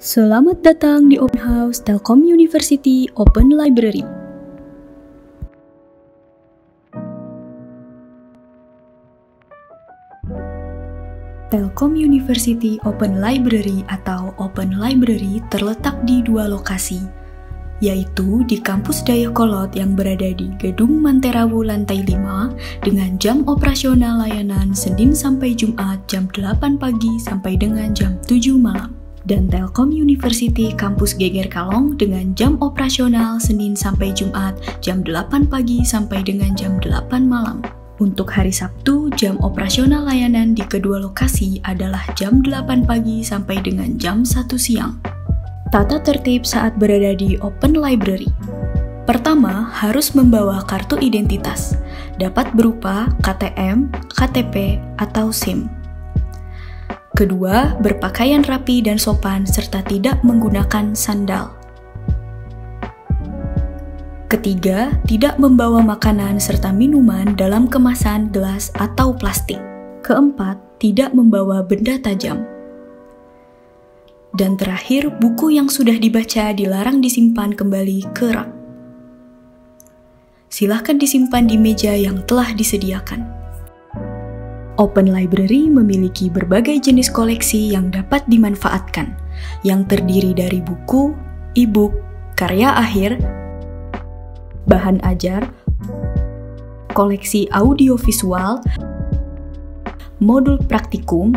Selamat datang di Open House Telkom University Open Library. Telkom University Open Library atau Open Library terletak di dua lokasi, yaitu di Kampus Dayakolot yang berada di Gedung Manterawu lantai 5 dengan jam operasional layanan Senin sampai Jumat jam 8 pagi sampai dengan jam 7 malam. Dan Telkom University Kampus Geger Kalong dengan jam operasional Senin sampai Jumat jam 8 pagi sampai dengan jam 8 malam. Untuk hari Sabtu, jam operasional layanan di kedua lokasi adalah jam 8 pagi sampai dengan jam 1 siang. Tata tertib saat berada di Open Library. Pertama, harus membawa kartu identitas, dapat berupa KTM, KTP, atau SIM. Kedua, berpakaian rapi dan sopan serta tidak menggunakan sandal. Ketiga, tidak membawa makanan serta minuman dalam kemasan gelas atau plastik. Keempat, tidak membawa benda tajam. Dan terakhir, buku yang sudah dibaca dilarang disimpan kembali ke rak. Silahkan disimpan di meja yang telah disediakan. Open Library memiliki berbagai jenis koleksi yang dapat dimanfaatkan, yang terdiri dari buku, e-book, karya akhir, bahan ajar, koleksi audiovisual, modul praktikum,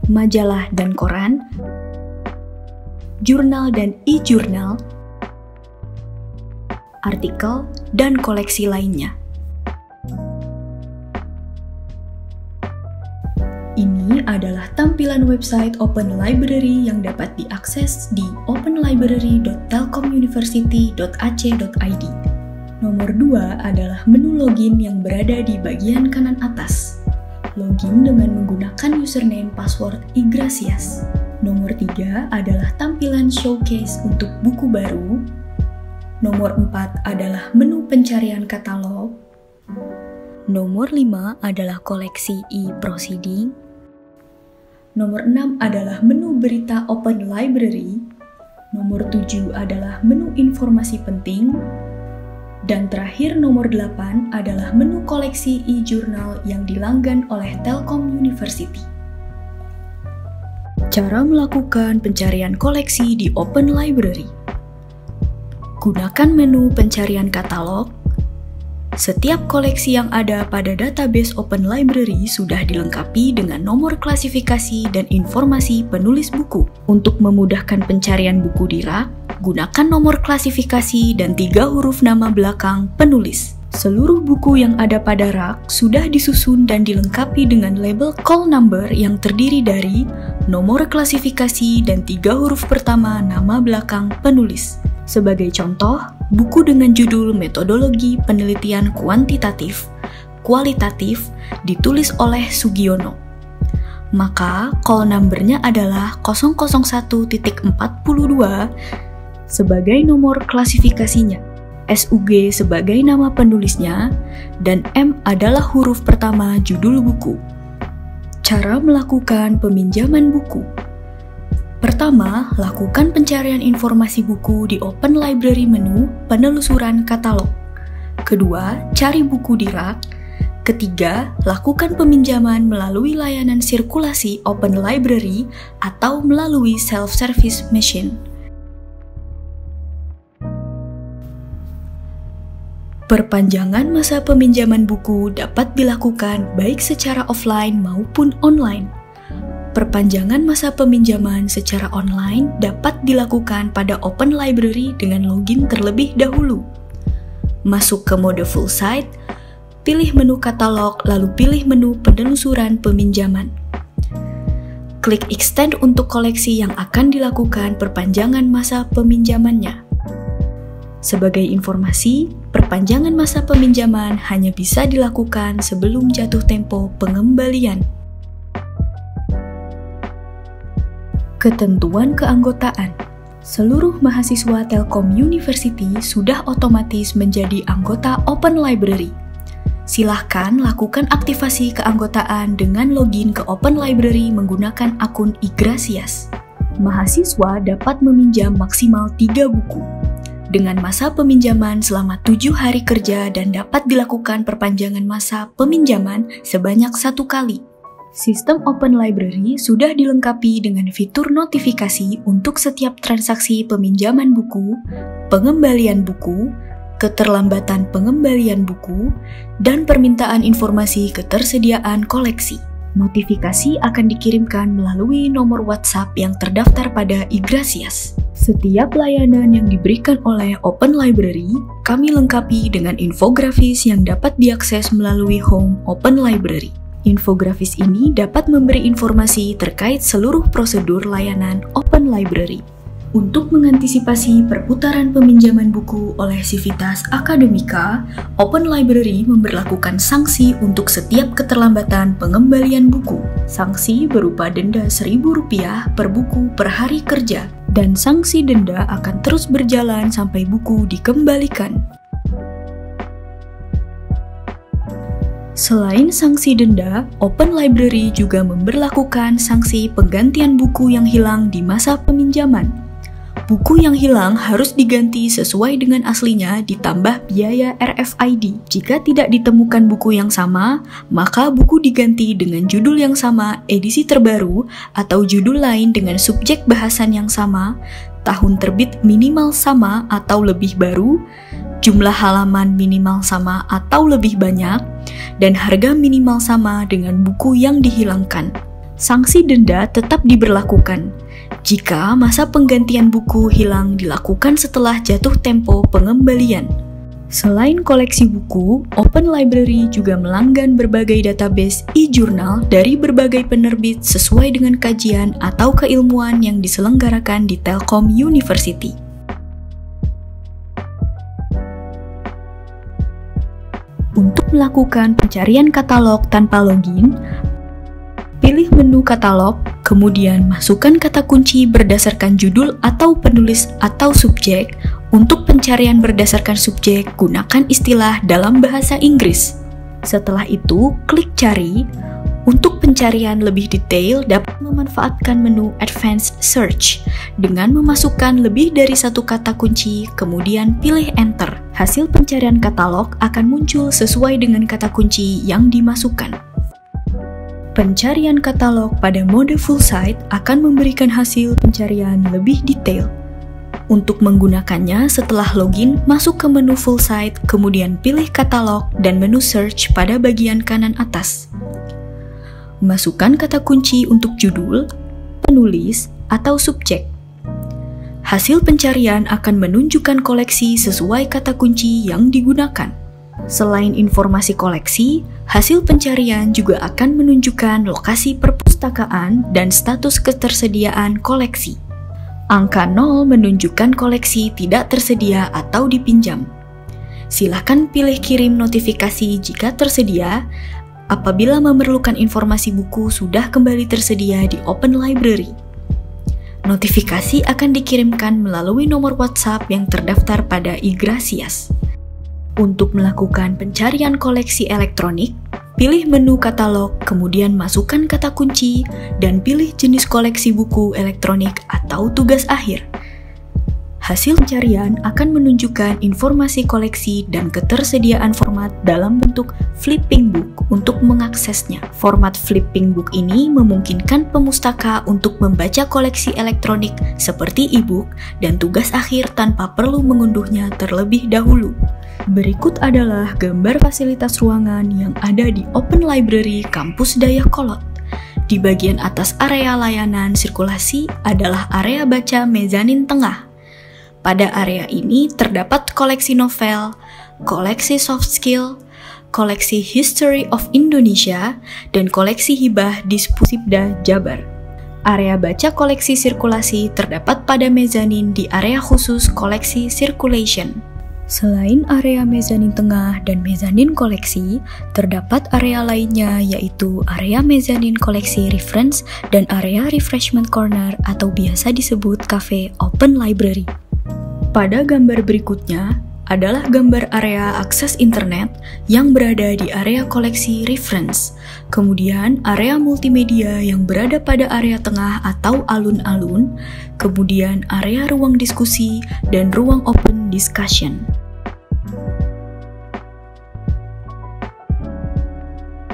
majalah dan koran, jurnal dan e-jurnal, artikel, dan koleksi lainnya. Ini adalah tampilan website Open Library yang dapat diakses di openlibrary.telkomuniversity.ac.id. Nomor 2 adalah menu login yang berada di bagian kanan atas. Login dengan menggunakan username password Igracias. Nomor 3 adalah tampilan showcase untuk buku baru. Nomor 4 adalah menu pencarian katalog. Nomor 5 adalah koleksi e-proceeding. Nomor 6 adalah menu berita Open Library. Nomor 7 adalah menu informasi penting. Dan terakhir nomor 8 adalah menu koleksi e-jurnal yang dilanggan oleh Telkom University. Cara melakukan pencarian koleksi di Open Library. Gunakan menu pencarian katalog. Setiap koleksi yang ada pada database Open Library sudah dilengkapi dengan nomor klasifikasi dan informasi penulis buku. Untuk memudahkan pencarian buku di rak, gunakan nomor klasifikasi dan 3 huruf nama belakang penulis. Seluruh buku yang ada pada rak sudah disusun dan dilengkapi dengan label call number yang terdiri dari nomor klasifikasi dan 3 huruf pertama nama belakang penulis. Sebagai contoh, buku dengan judul Metodologi Penelitian Kuantitatif, Kualitatif ditulis oleh Sugiono. Maka call number-nya adalah 001.42 sebagai nomor klasifikasinya, SUG sebagai nama penulisnya, dan M adalah huruf pertama judul buku. Cara melakukan peminjaman buku. Pertama, lakukan pencarian informasi buku di Open Library menu penelusuran katalog. Kedua, cari buku di rak. Ketiga, lakukan peminjaman melalui layanan sirkulasi Open Library atau melalui self-service machine. Perpanjangan masa peminjaman buku dapat dilakukan baik secara offline maupun online. Perpanjangan masa peminjaman secara online dapat dilakukan pada Open Library dengan login terlebih dahulu. Masuk ke mode full site, pilih menu katalog, lalu pilih menu penelusuran peminjaman. Klik extend untuk koleksi yang akan dilakukan perpanjangan masa peminjamannya. Sebagai informasi, perpanjangan masa peminjaman hanya bisa dilakukan sebelum jatuh tempo pengembalian. Ketentuan keanggotaan. Seluruh mahasiswa Telkom University sudah otomatis menjadi anggota Open Library. Silahkan lakukan aktivasi keanggotaan dengan login ke Open Library menggunakan akun Igracias. mahasiswa dapat meminjam maksimal 3 buku dengan masa peminjaman selama 7 hari kerja dan dapat dilakukan perpanjangan masa peminjaman sebanyak 1 kali. Sistem Open Library sudah dilengkapi dengan fitur notifikasi untuk setiap transaksi peminjaman buku, pengembalian buku, keterlambatan pengembalian buku, dan permintaan informasi ketersediaan koleksi. Notifikasi akan dikirimkan melalui nomor WhatsApp yang terdaftar pada iGracias. Setiap layanan yang diberikan oleh Open Library, kami lengkapi dengan infografis yang dapat diakses melalui home Open Library. Infografis ini dapat memberi informasi terkait seluruh prosedur layanan Open Library. Untuk mengantisipasi perputaran peminjaman buku oleh Civitas Akademika, Open Library memberlakukan sanksi untuk setiap keterlambatan pengembalian buku. Sanksi berupa denda Rp1.000 per buku per hari kerja, dan sanksi denda akan terus berjalan sampai buku dikembalikan. Selain sanksi denda, Open Library juga memberlakukan sanksi penggantian buku yang hilang di masa peminjaman. Buku yang hilang harus diganti sesuai dengan aslinya ditambah biaya RFID. Jika tidak ditemukan buku yang sama, maka buku diganti dengan judul yang sama, edisi terbaru, atau judul lain dengan subjek bahasan yang sama, tahun terbit minimal sama atau lebih baru, jumlah halaman minimal sama atau lebih banyak, dan harga minimal sama dengan buku yang dihilangkan. Sanksi denda tetap diberlakukan jika masa penggantian buku hilang dilakukan setelah jatuh tempo pengembalian. Selain koleksi buku, Open Library juga melanggan berbagai database e-jurnal dari berbagai penerbit sesuai dengan kajian atau keilmuan yang diselenggarakan di Telkom University. Untuk melakukan pencarian katalog tanpa login, pilih menu katalog, kemudian masukkan kata kunci berdasarkan judul atau penulis atau subjek. Untuk pencarian berdasarkan subjek, gunakan istilah dalam bahasa Inggris. Setelah itu, klik cari. Untuk pencarian lebih detail, dapat memanfaatkan menu Advanced Search dengan memasukkan lebih dari satu kata kunci, kemudian pilih Enter. Hasil pencarian katalog akan muncul sesuai dengan kata kunci yang dimasukkan. Pencarian katalog pada mode full site akan memberikan hasil pencarian lebih detail. Untuk menggunakannya, setelah login, masuk ke menu full site, kemudian pilih katalog dan menu search pada bagian kanan atas. Masukkan kata kunci untuk judul, penulis, atau subjek. Hasil pencarian akan menunjukkan koleksi sesuai kata kunci yang digunakan. Selain informasi koleksi, hasil pencarian juga akan menunjukkan lokasi perpustakaan dan status ketersediaan koleksi. Angka 0 menunjukkan koleksi tidak tersedia atau dipinjam. Silakan pilih kirim notifikasi jika tersedia apabila memerlukan informasi buku sudah kembali tersedia di Open Library. Notifikasi akan dikirimkan melalui nomor WhatsApp yang terdaftar pada iGracias. Untuk melakukan pencarian koleksi elektronik, pilih menu katalog, kemudian masukkan kata kunci, dan pilih jenis koleksi buku elektronik atau tugas akhir. Hasil pencarian akan menunjukkan informasi koleksi dan ketersediaan format dalam bentuk flipping book untuk mengaksesnya. Format flipping book ini memungkinkan pemustaka untuk membaca koleksi elektronik seperti e-book dan tugas akhir tanpa perlu mengunduhnya terlebih dahulu. Berikut adalah gambar fasilitas ruangan yang ada di Open Library Kampus Dayakolot. Di bagian atas area layanan sirkulasi adalah area baca mezanin tengah. Pada area ini terdapat koleksi novel, koleksi soft skill, koleksi History of Indonesia, dan koleksi hibah Dispusibda Jabar. Area baca koleksi sirkulasi terdapat pada mezanin di area khusus koleksi circulation. Selain area mezanin tengah dan mezanin koleksi, terdapat area lainnya yaitu area mezanin koleksi reference dan area refreshment corner atau biasa disebut cafe Open Library. Pada gambar berikutnya, adalah gambar area akses internet yang berada di area koleksi reference. Kemudian area multimedia yang berada pada area tengah atau alun-alun. Kemudian area ruang diskusi dan ruang open discussion.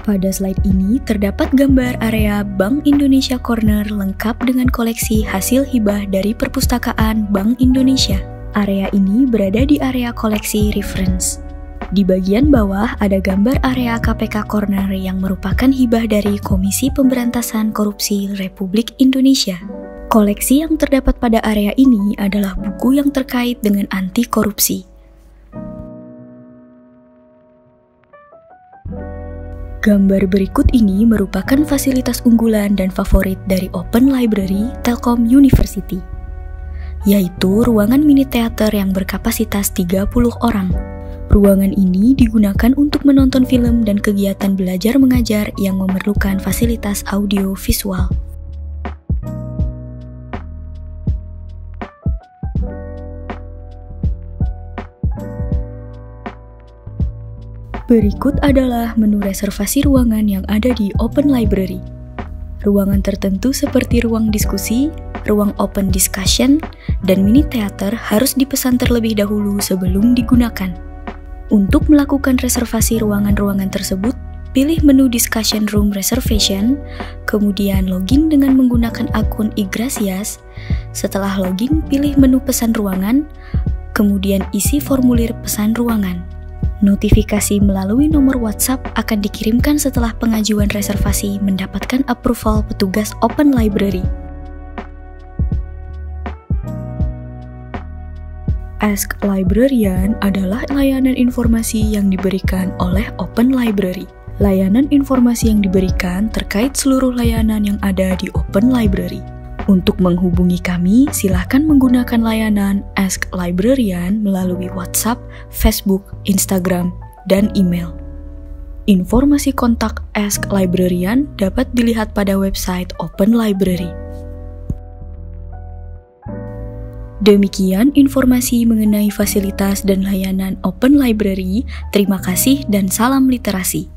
Pada slide ini terdapat gambar area Bank Indonesia Corner lengkap dengan koleksi hasil hibah dari Perpustakaan Bank Indonesia. Area ini berada di area koleksi reference. Di bagian bawah ada gambar area KPK Corner yang merupakan hibah dari Komisi Pemberantasan Korupsi Republik Indonesia. Koleksi yang terdapat pada area ini adalah buku yang terkait dengan anti korupsi. Gambar berikut ini merupakan fasilitas unggulan dan favorit dari Open Library Telkom University, yaitu ruangan mini teater yang berkapasitas 30 orang. Ruangan ini digunakan untuk menonton film dan kegiatan belajar mengajar yang memerlukan fasilitas audio visual. Berikut adalah menu reservasi ruangan yang ada di Open Library. Ruangan tertentu seperti ruang diskusi, ruang open discussion, dan mini teater harus dipesan terlebih dahulu sebelum digunakan. Untuk melakukan reservasi ruangan-ruangan tersebut, pilih menu Discussion Room Reservation, kemudian login dengan menggunakan akun iGracias. Setelah login, pilih menu pesan ruangan, kemudian isi formulir pesan ruangan. Notifikasi melalui nomor WhatsApp akan dikirimkan setelah pengajuan reservasi mendapatkan approval petugas Open Library. Ask Librarian adalah layanan informasi yang diberikan oleh Open Library. Layanan informasi yang diberikan terkait seluruh layanan yang ada di Open Library. Untuk menghubungi kami, silakan menggunakan layanan Ask Librarian melalui WhatsApp, Facebook, Instagram, dan email. Informasi kontak Ask Librarian dapat dilihat pada website Open Library. Demikian informasi mengenai fasilitas dan layanan Open Library. Terima kasih dan salam literasi.